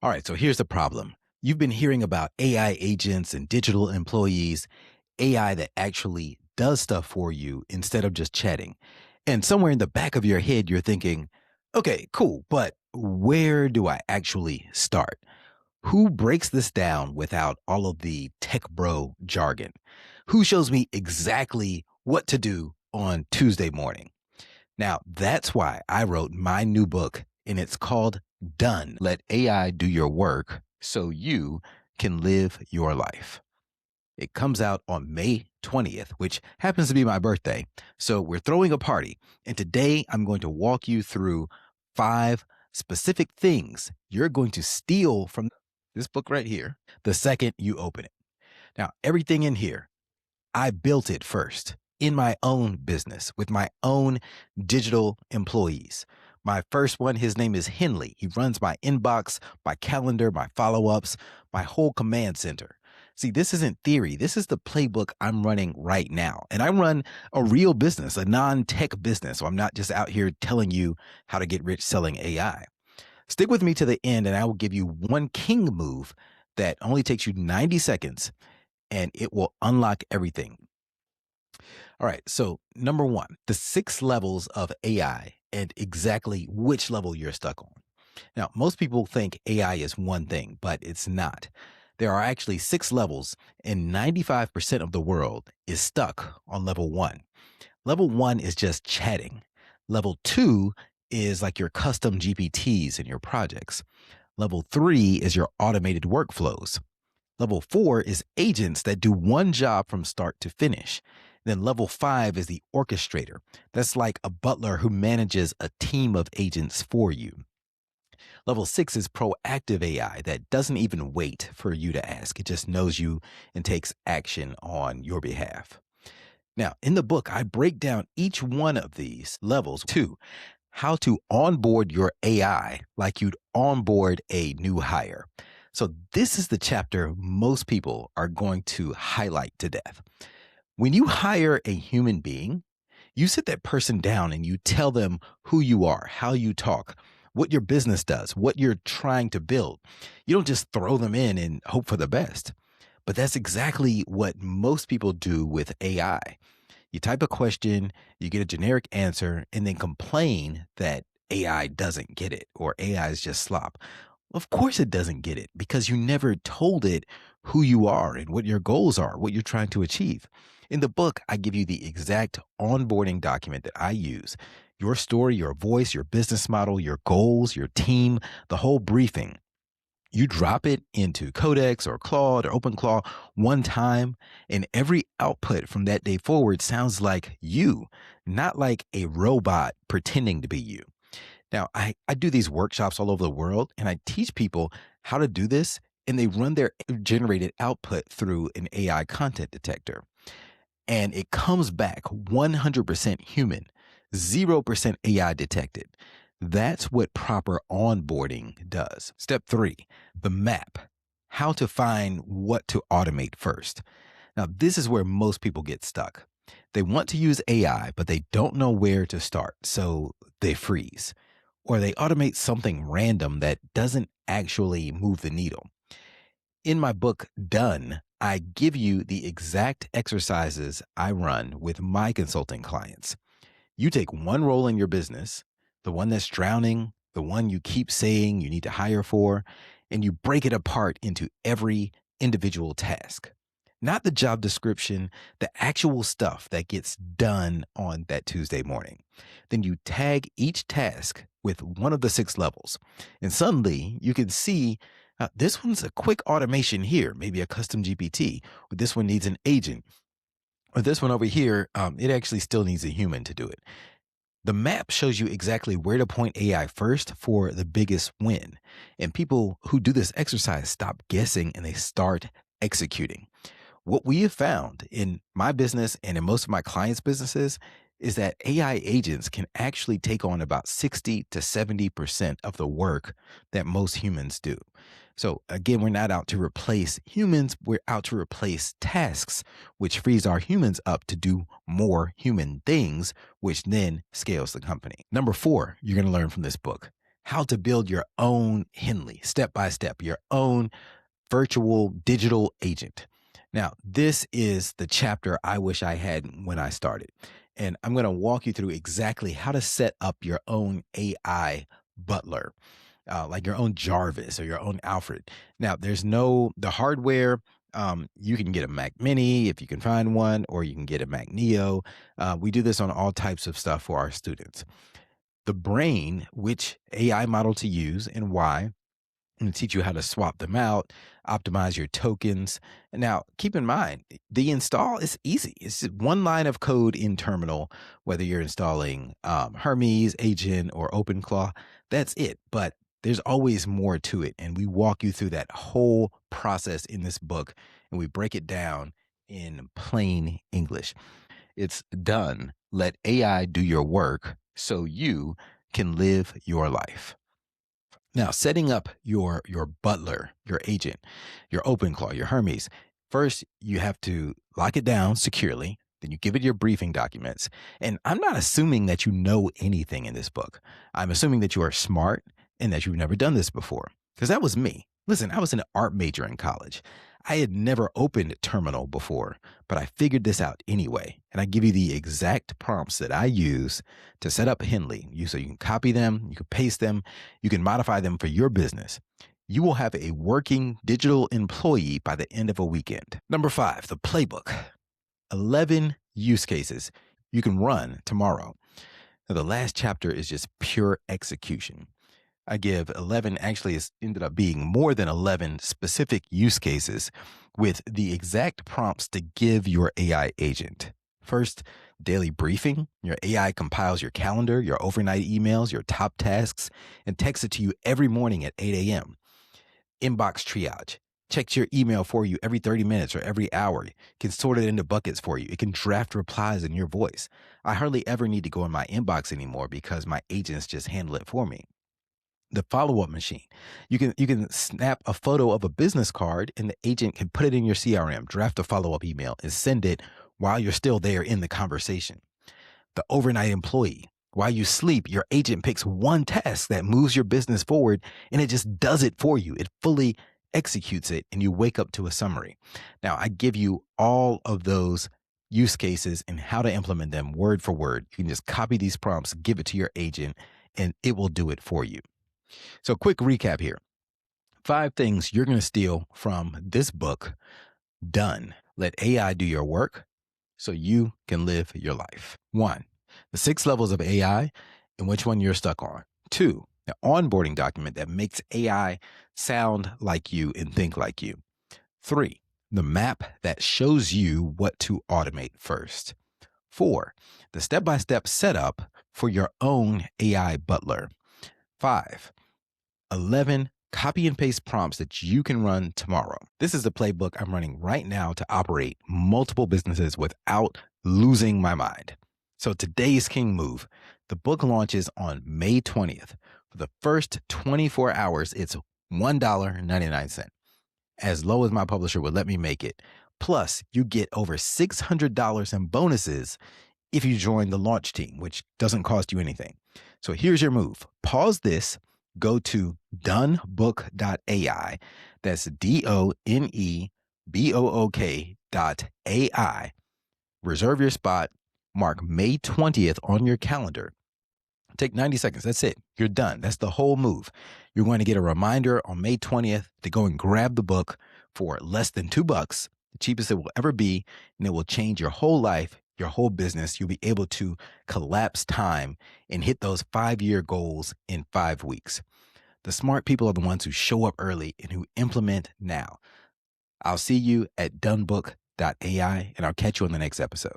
All right, so here's the problem. You've been hearing about AI agents and digital employees, AI that actually does stuff for you instead of just chatting. And somewhere in the back of your head, you're thinking, okay, cool, but where do I actually start? Who breaks this down without all of the tech bro jargon? Who shows me exactly what to do on Tuesday morning? Now, that's why I wrote my new book, and it's called Done. Let AI do your work so you can live your life. It comes out on May 20th, which happens to be my birthday. So we're throwing a party. And today I'm going to walk you through 5 specific things you're going to steal from this book right here the second you open it. Now, everything in here, I built it first in my own business with my own digital employees. My first one, his name is Henley. He runs my inbox, my calendar, my follow ups, my whole command center. See, this isn't theory. This is the playbook I'm running right now. And I run a real business, a non tech business. So I'm not just out here telling you how to get rich selling AI. Stick with me to the end, and I will give you one king move that only takes you 90 seconds and it will unlock everything. All right. So, number one, the 6 levels of AI and exactly which level you're stuck on. Now, most people think AI is one thing, but it's not. There are actually 6 levels, and 95% of the world is stuck on level one. Level one is just chatting. Level two is like your custom GPTs and your projects. Level three is your automated workflows. Level four is agents that do one job from start to finish. Then level five is the orchestrator. That's like a butler who manages a team of agents for you. Level six is proactive AI that doesn't even wait for you to ask. It just knows you and takes action on your behalf. Now, in the book, I break down each one of these levels to how to onboard your AI like you'd onboard a new hire. So, this is the chapter most people are going to highlight to death. When you hire a human being, you sit that person down and you tell them who you are, how you talk, what your business does, what you're trying to build. You don't just throw them in and hope for the best. But that's exactly what most people do with AI. You type a question, you get a generic answer, and then complain that AI doesn't get it or AI is just slop. Of course, it doesn't get it because you never told it who you are and what your goals are, what you're trying to achieve. In the book, I give you the exact onboarding document that I use your story, your voice, your business model, your goals, your team, the whole briefing. You drop it into Codex or Claude or OpenClaw one time, and every output from that day forward sounds like you, not like a robot pretending to be you. Now, I do these workshops all over the world, and I teach people how to do this, and they run their generated output through an AI content detector. And it comes back 100% human, 0% AI detected. That's what proper onboarding does. Step three, the map, how to find what to automate first. Now, this is where most people get stuck. They want to use AI, but they don't know where to start. So they freeze or they automate something random that doesn't actually move the needle. In my book, Done, I give you the exact exercises I run with my consulting clients. You take one role in your business, the one that's drowning, the one you keep saying you need to hire for, and you break it apart into every individual task. Not the job description, the actual stuff that gets done on that Tuesday morning. Then you tag each task with one of the 6 levels. And suddenly you can see this one's a quick automation here, maybe a custom GPT, or this one needs an agent, or this one over here, it actually still needs a human to do it. The map shows you exactly where to point AI first for the biggest win. And people who do this exercise stop guessing and they start executing. What we have found in my business and in most of my clients' businesses is that AI agents can actually take on about 60 to 70% of the work that most humans do. So, again, we're not out to replace humans, we're out to replace tasks, which frees our humans up to do more human things, which then scales the company. Number four, you're going to learn from this book how to build your own Henley, step by step, your own virtual digital agent. Now, this is the chapter I wish I had when I started. And I'm going to walk you through exactly how to set up your own AI butler, like your own Jarvis or your own Alfred. Now, the hardware. You can get a Mac Mini if you can find one, or you can get a Mac Neo. We do this on all types of stuff for our students. The brain, which AI model to use and why, I'm going to teach you how to swap them out, optimize your tokens. Now, keep in mind, the install is easy. It's just one line of code in terminal, whether you're installing Hermes, Agent, or OpenClaw. That's it. But there's always more to it. And we walk you through that whole process in this book, and we break it down in plain English. It's done. Let AI do your work so you can live your life. Now, setting up your butler, your agent, your OpenClaw, your Hermes, first you have to lock it down securely. Then you give it your briefing documents. And I'm not assuming that you know anything in this book. I'm assuming that you are smart and that you've never done this before, because that was me. Listen, I was an art major in college. I had never opened Terminal before, but I figured this out anyway. And I give you the exact prompts that I use to set up Henley. So you can copy them, you can paste them, you can modify them for your business. You will have a working digital employee by the end of a weekend. Number 5, the playbook. 11 use cases you can run tomorrow. Now, the last chapter is just pure execution. I give 11, actually it's ended up being more than 11 specific use cases with the exact prompts to give your AI agent. First, daily briefing. Your AI compiles your calendar, your overnight emails, your top tasks, and texts it to you every morning at 8 a.m. Inbox triage. Checks your email for you every 30 minutes or every hour. It can sort it into buckets for you. It can draft replies in your voice. I hardly ever need to go in my inbox anymore because my agents just handle it for me. The follow-up machine. You can snap a photo of a business card and the agent can put it in your CRM, draft a follow-up email, and send it while you're still there in the conversation. The overnight employee. While you sleep, your agent picks one task that moves your business forward and it just does it for you. It fully executes it and you wake up to a summary. Now, I give you all of those use cases and how to implement them word for word. You can just copy these prompts, give it to your agent, and it will do it for you. So quick recap here. 5 things you're going to steal from this book. Done. Let AI do your work so you can live your life. 1, the 6 levels of AI and which one you're stuck on. 2, the onboarding document that makes AI sound like you and think like you. 3, the map that shows you what to automate first. 4, the step-by-step setup for your own AI butler. 5, 11 copy and paste prompts that you can run tomorrow. This is the playbook I'm running right now to operate multiple businesses without losing my mind. So today's king move. The book launches on May 20th. For the first 24 hours, it's $1.99, as low as my publisher would let me make it. Plus, you get over $600 in bonuses if you join the launch team, which doesn't cost you anything. So here's your move. Pause this. Go to donebook.ai. That's donebook.ai. Reserve your spot. Mark May 20th on your calendar. Take 90 seconds. That's it. You're done. That's the whole move. You're going to get a reminder on May 20th to go and grab the book for less than $2, the cheapest it will ever be, and it will change your whole life, your whole business. You'll be able to collapse time and hit those 5-year goals in 5 weeks. The smart people are the ones who show up early and who implement now. I'll see you at donebook.ai, and I'll catch you on the next episode.